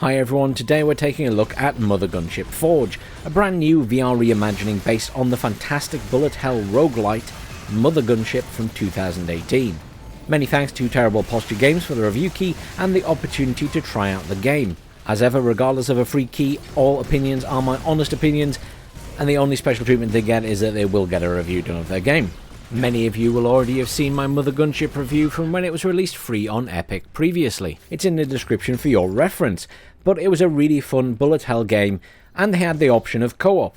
Hi everyone, today we're taking a look at Mothergunship Forge, a brand new VR reimagining based on the fantastic bullet hell roguelite Mothergunship from 2018. Many thanks to Terrible Posture Games for the review key and the opportunity to try out the game. As ever, regardless of a free key, all opinions are my honest opinions, and the only special treatment they get is that they will get a review done of their game. Many of you will already have seen my Mothergunship review from when it was released free on Epic previously. It's in the description for your reference, but it was a really fun bullet hell game and they had the option of co-op.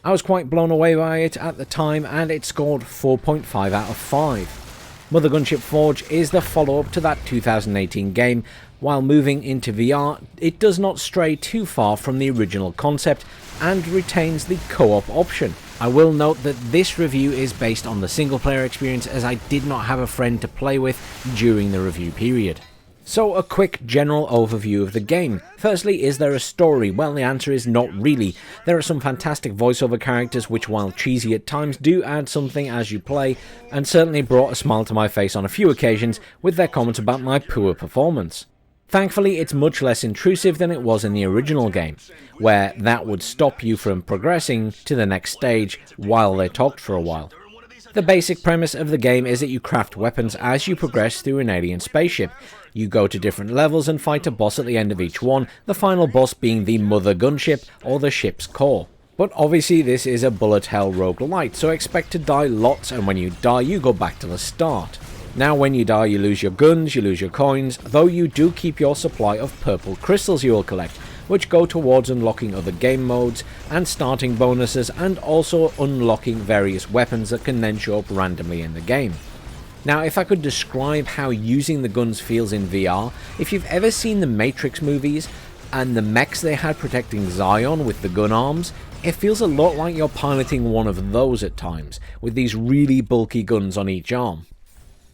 I was quite blown away by it at the time and it scored 4.5 out of 5. Mothergunship Forge is the follow-up to that 2018 game. While moving into VR, it does not stray too far from the original concept and retains the co-op option. I will note that this review is based on the single player experience as I did not have a friend to play with during the review period. So a quick general overview of the game. Firstly, is there a story? Well, the answer is not really. There are some fantastic voiceover characters which, while cheesy at times, do add something as you play, and certainly brought a smile to my face on a few occasions with their comments about my poor performance. Thankfully, it's much less intrusive than it was in the original game, where that would stop you from progressing to the next stage while they talked for a while. The basic premise of the game is that you craft weapons as you progress through an alien spaceship. You go to different levels and fight a boss at the end of each one, the final boss being the Mothergunship, or the ship's core. But obviously this is a bullet hell roguelite, so expect to die lots, and when you die you go back to the start. Now when you die you lose your guns, you lose your coins, though you do keep your supply of purple crystals you will collect, which go towards unlocking other game modes and starting bonuses, and also unlocking various weapons that can then show up randomly in the game. Now if I could describe how using the guns feels in VR, if you've ever seen the Matrix movies and the mechs they had protecting Zion with the gun arms, it feels a lot like you're piloting one of those at times, with these really bulky guns on each arm.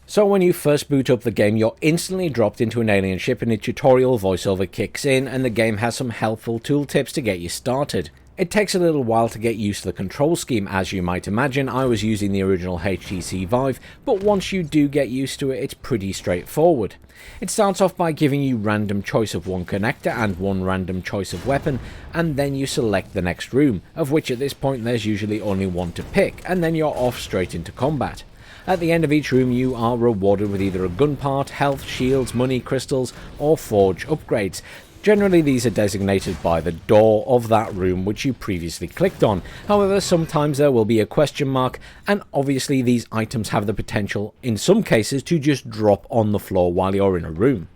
So when you first boot up the game, you're instantly dropped into an alien ship and a tutorial voiceover kicks in, and the game has some helpful tooltips to get you started. It takes a little while to get used to the control scheme, as you might imagine. I was using the original HTC Vive, but once you do get used to it, it's pretty straightforward. It starts off by giving you random choice of one connector and one random choice of weapon, and then you select the next room, of which at this point there's usually only one to pick, and then you're off straight into combat. At the end of each room you are rewarded with either a gun part, health, shields, money, crystals, or forge upgrades. Generally these are designated by the door of that room which you previously clicked on. However, sometimes there will be a question mark, and obviously these items have the potential in some cases to just drop on the floor while you're in a room.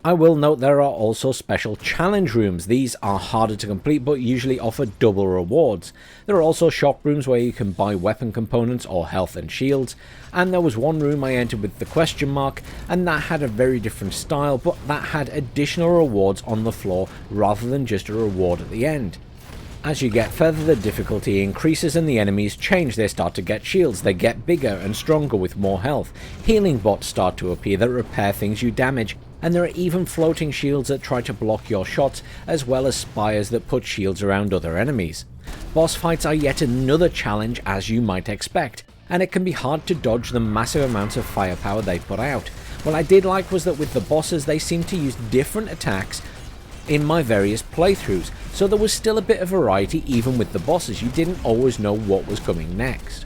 I will note there are also special challenge rooms. These are harder to complete but usually offer double rewards. There are also shop rooms where you can buy weapon components or health and shields, and there was one room I entered with the question mark, and that had a very different style, but that had additional rewards on the floor rather than just a reward at the end. As you get further, the difficulty increases and the enemies change. They start to get shields, they get bigger and stronger with more health. Healing bots start to appear that repair things you damage, and there are even floating shields that try to block your shots, as well as spires that put shields around other enemies. Boss fights are yet another challenge, as you might expect, and it can be hard to dodge the massive amounts of firepower they put out. What I did like was that with the bosses they seemed to use different attacks in my various playthroughs, so there was still a bit of variety even with the bosses. You didn't always know what was coming next.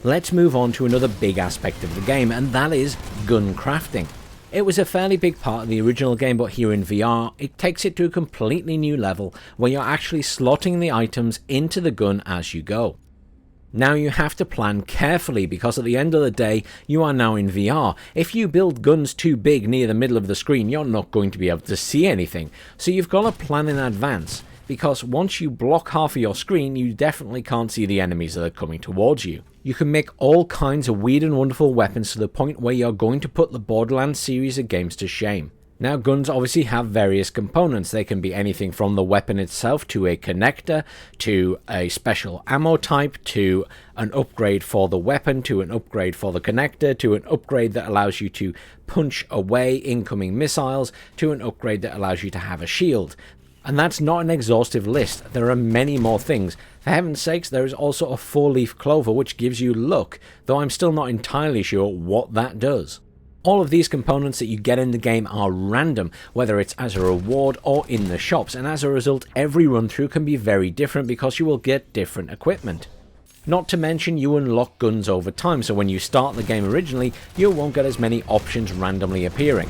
Let's move on to another big aspect of the game, and that is gun crafting. It was a fairly big part of the original game, but here in VR it takes it to a completely new level where you're actually slotting the items into the gun as you go. Now you have to plan carefully because at the end of the day you are now in VR. If you build guns too big near the middle of the screen, you're not going to be able to see anything. So you've got to plan in advance, because once you block half of your screen you definitely can't see the enemies that are coming towards you. You can make all kinds of weird and wonderful weapons to the point where you're going to put the Borderlands series of games to shame. Now guns obviously have various components. They can be anything from the weapon itself to a connector, to a special ammo type, to an upgrade for the weapon, to an upgrade for the connector, to an upgrade that allows you to punch away incoming missiles, to an upgrade that allows you to have a shield. And that's not an exhaustive list. There are many more things. For heaven's sakes, there is also a 4-leaf clover which gives you luck, though I'm still not entirely sure what that does. All of these components that you get in the game are random, whether it's as a reward or in the shops, and as a result every run through can be very different because you will get different equipment. Not to mention you unlock guns over time, so when you start the game originally you won't get as many options randomly appearing.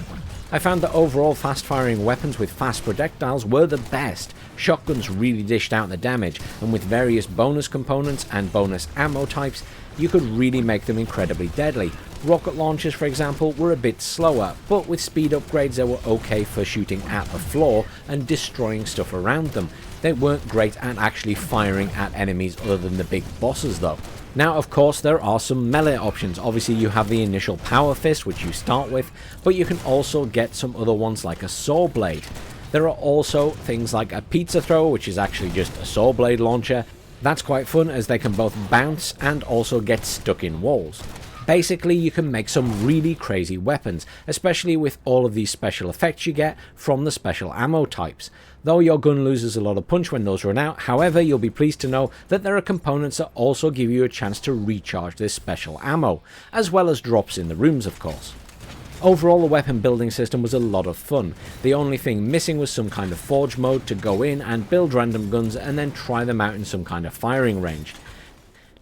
I found that overall fast firing weapons with fast projectiles were the best. Shotguns really dished out the damage, and with various bonus components and bonus ammo types you could really make them incredibly deadly. Rocket launchers, for example, were a bit slower, but with speed upgrades they were okay for shooting at the floor and destroying stuff around them. They weren't great at actually firing at enemies other than the big bosses though. Now of course there are some melee options. Obviously you have the initial power fist which you start with, but you can also get some other ones like a saw blade. There are also things like a pizza thrower, which is actually just a saw blade launcher. That's quite fun as they can both bounce and also get stuck in walls. Basically you can make some really crazy weapons, especially with all of these special effects you get from the special ammo types. Though your gun loses a lot of punch when those run out, however you'll be pleased to know that there are components that also give you a chance to recharge this special ammo, as well as drops in the rooms of course. Overall the weapon building system was a lot of fun. The only thing missing was some kind of forge mode to go in and build random guns and then try them out in some kind of firing range.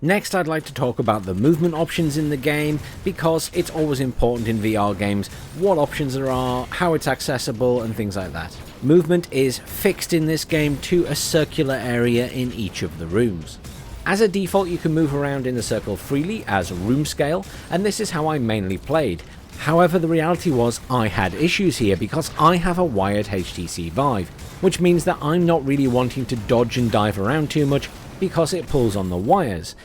Next I'd like to talk about the movement options in the game, because it's always important in VR games what options there are, how it's accessible and things like that. Movement is fixed in this game to a circular area in each of the rooms. As a default you can move around in the circle freely as room scale, and this is how I mainly played. However, the reality was I had issues here because I have a wired HTC Vive, which means that I'm not really wanting to dodge and dive around too much because it pulls on the wires.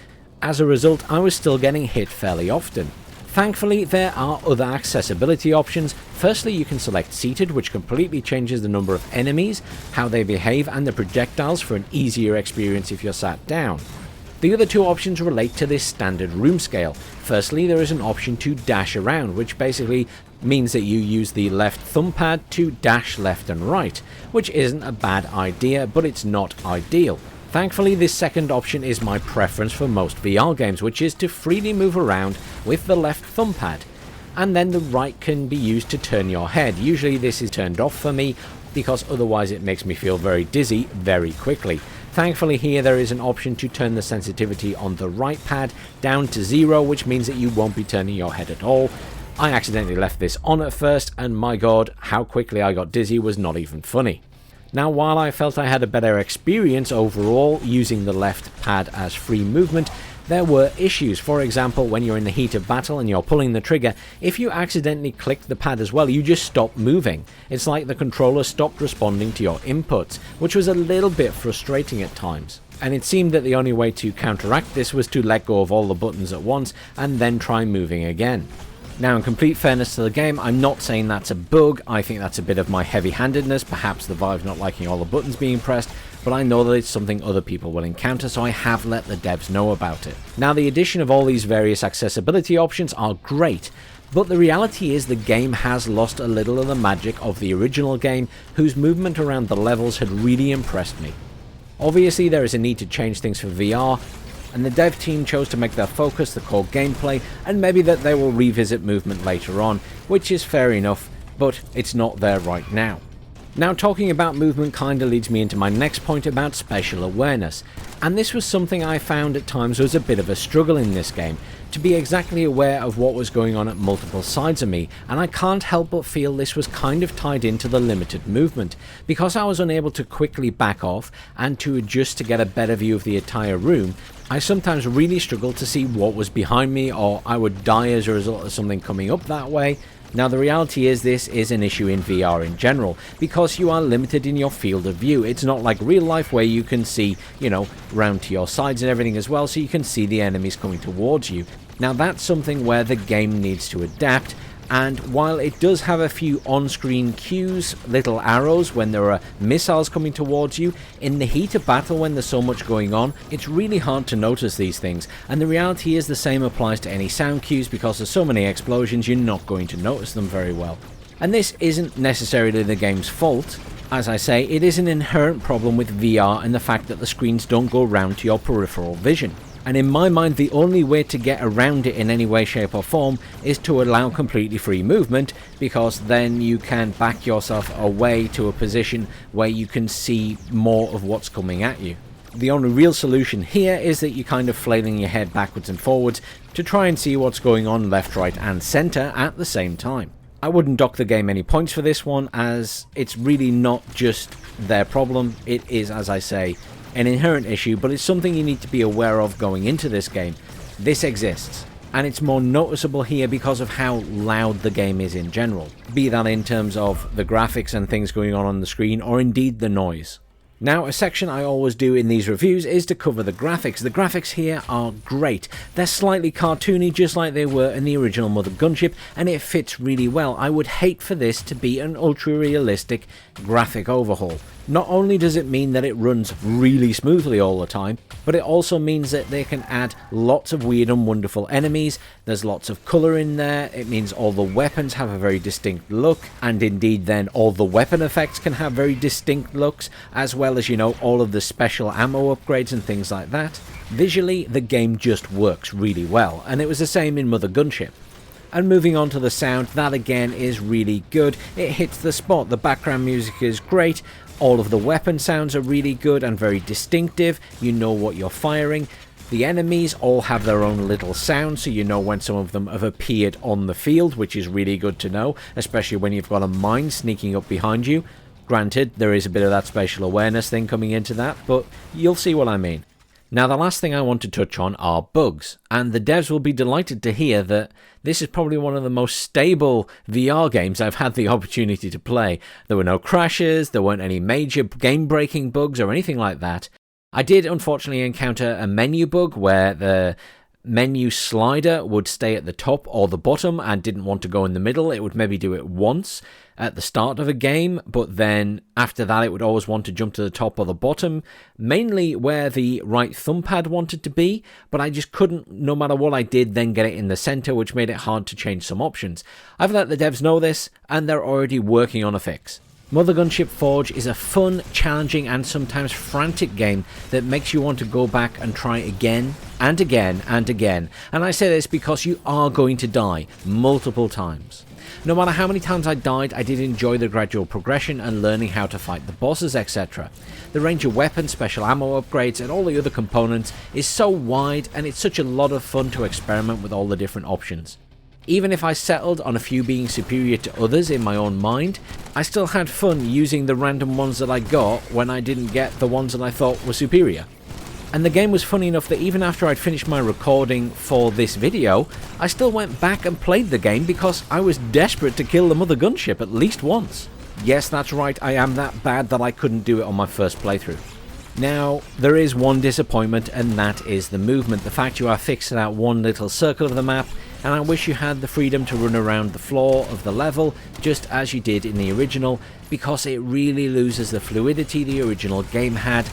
As a result, I was still getting hit fairly often. Thankfully, there are other accessibility options. Firstly, you can select seated, which completely changes the number of enemies, how they behave and the projectiles for an easier experience if you're sat down. The other two options relate to this standard room scale. Firstly, there is an option to dash around, which basically means that you use the left thumb pad to dash left and right, which isn't a bad idea, but it's not ideal. Thankfully, this second option is my preference for most VR games, which is to freely move around with the left thumb pad, and then the right can be used to turn your head. Usually this is turned off for me because otherwise it makes me feel very dizzy very quickly. Thankfully here there is an option to turn the sensitivity on the right pad down to 0, which means that you won't be turning your head at all. I accidentally left this on at first, and my god, how quickly I got dizzy was not even funny. Now while I felt I had a better experience overall using the left pad as free movement, there were issues. For example, when you're in the heat of battle and you're pulling the trigger, if you accidentally click the pad as well, you just stop moving. It's like the controller stopped responding to your inputs, which was a little bit frustrating at times. And it seemed that the only way to counteract this was to let go of all the buttons at once and then try moving again. Now, in complete fairness to the game, I'm not saying that's a bug. I think that's a bit of my heavy-handedness, perhaps the Vive not liking all the buttons being pressed, but I know that it's something other people will encounter, so I have let the devs know about it. Now, the addition of all these various accessibility options are great, but the reality is the game has lost a little of the magic of the original game, whose movement around the levels had really impressed me. Obviously, there is a need to change things for VR, and the dev team chose to make their focus the core gameplay, and maybe that they will revisit movement later on, which is fair enough, but it's not there right now. Now, talking about movement kinda leads me into my next point about spatial awareness, and this was something I found at times was a bit of a struggle in this game, to be exactly aware of what was going on at multiple sides of me, and I can't help but feel this was kind of tied into the limited movement. Because I was unable to quickly back off and to adjust to get a better view of the entire room, I sometimes really struggled to see what was behind me, or I would die as a result of something coming up that way. Now, the reality is this is an issue in VR in general, because you are limited in your field of view. It's not like real life where you can see, round to your sides and everything as well, so you can see the enemies coming towards you. Now, that's something where the game needs to adapt, and while it does have a few on-screen cues, little arrows when there are missiles coming towards you, in the heat of battle when there's so much going on, it's really hard to notice these things, and the reality is the same applies to any sound cues. Because there's so many explosions, you're not going to notice them very well. And this isn't necessarily the game's fault. As I say, it is an inherent problem with VR and the fact that the screens don't go round to your peripheral vision. And in my mind, the only way to get around it in any way, shape or form is to allow completely free movement, because then you can back yourself away to a position where you can see more of what's coming at you. The only real solution here is that you're kind of flailing your head backwards and forwards to try and see what's going on left, right and centre at the same time. I wouldn't dock the game any points for this one, as it's really not just their problem. It is, as I say, an inherent issue, but it's something you need to be aware of going into this game. This exists, and it's more noticeable here because of how loud the game is in general, be that in terms of the graphics and things going on the screen, or indeed the noise. Now, a section I always do in these reviews is to cover the graphics. The graphics here are great. They're slightly cartoony, just like they were in the original Mothergunship, and it fits really well. I would hate for this to be an ultra-realistic graphic overhaul. Not only does it mean that it runs really smoothly all the time, but it also means that they can add lots of weird and wonderful enemies. There's lots of colour in there. It means all the weapons have a very distinct look, and indeed then all the weapon effects can have very distinct looks, as well as, you know, all of the special ammo upgrades and things like that. Visually, the game just works really well, and it was the same in Mothergunship. And moving on to the sound, that again is really good. It hits the spot. The background music is great. All of the weapon sounds are really good and very distinctive. You know what you're firing. The enemies all have their own little sound, so you know when some of them have appeared on the field, which is really good to know, especially when you've got a mine sneaking up behind you. Granted, there is a bit of that spatial awareness thing coming into that, but you'll see what I mean. Now, the last thing I want to touch on are bugs, and the devs will be delighted to hear that this is probably one of the most stable VR games I've had the opportunity to play. There were no crashes, there weren't any major game-breaking bugs or anything like that. I did unfortunately encounter a menu bug where the menu slider would stay at the top or the bottom and didn't want to go in the middle. It would maybe do it once at the start of a game, but then after that it would always want to jump to the top or the bottom, mainly where the right thumb pad wanted to be, but I just couldn't, no matter what I did, then get it in the center, which made it hard to change some options. I've let the devs know this, and they're already working on a fix. Mothergunship Forge is a fun, challenging and sometimes frantic game that makes you want to go back and try again and again and again. And I say this because you are going to die multiple times. No matter how many times I died, I did enjoy the gradual progression and learning how to fight the bosses, etc. The range of weapons, special ammo upgrades and all the other components is so wide, and it's such a lot of fun to experiment with all the different options. Even if I settled on a few being superior to others in my own mind, I still had fun using the random ones that I got when I didn't get the ones that I thought were superior. And the game was funny enough that even after I'd finished my recording for this video, I still went back and played the game because I was desperate to kill the Mothergunship at least once. Yes, that's right, I am that bad that I couldn't do it on my first playthrough. Now, there is one disappointment, and that is the movement. The fact you are fixed to that one little circle of the map, and I wish you had the freedom to run around the floor of the level just as you did in the original, because it really loses the fluidity the original game had,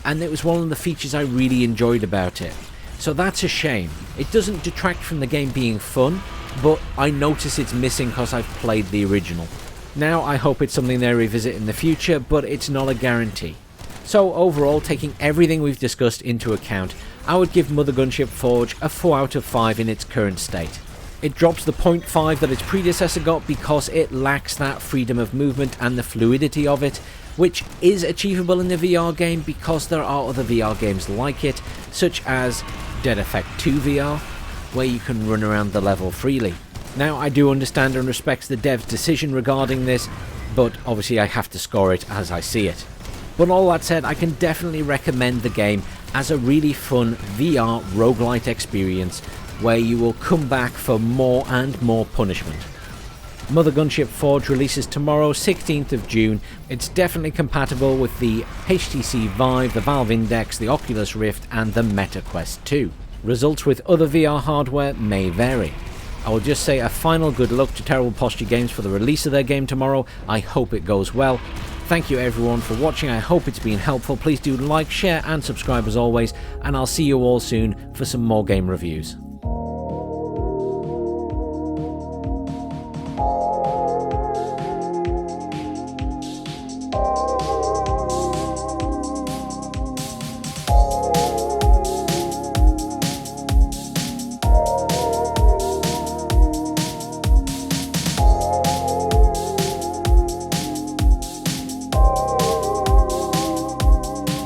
and it was one of the features I really enjoyed about it. So that's a shame. It doesn't detract from the game being fun, but I notice it's missing because I've played the original. Now I hope it's something they revisit in the future, but it's not a guarantee. So overall, taking everything we've discussed into account, I would give Mothergunship Forge a 4 out of 5 in its current state. It drops the 0.5 that its predecessor got because it lacks that freedom of movement and the fluidity of it, which is achievable in the VR game because there are other VR games like it, such as Dead Effect 2 VR, where you can run around the level freely. Now, I do understand and respect the dev's decision regarding this, but obviously I have to score it as I see it. But all that said, I can definitely recommend the game as a really fun VR roguelite experience where you will come back for more and more punishment. Mothergunship Forge releases tomorrow, 16th of June. It's definitely compatible with the HTC Vive, the Valve Index, the Oculus Rift and the Meta Quest 2. Results with other VR hardware may vary. I will just say a final good luck to Terrible Posture Games for the release of their game tomorrow. I hope it goes well. Thank you everyone for watching, I hope it's been helpful. Please do like, share and subscribe as always, and I'll see you all soon for some more game reviews.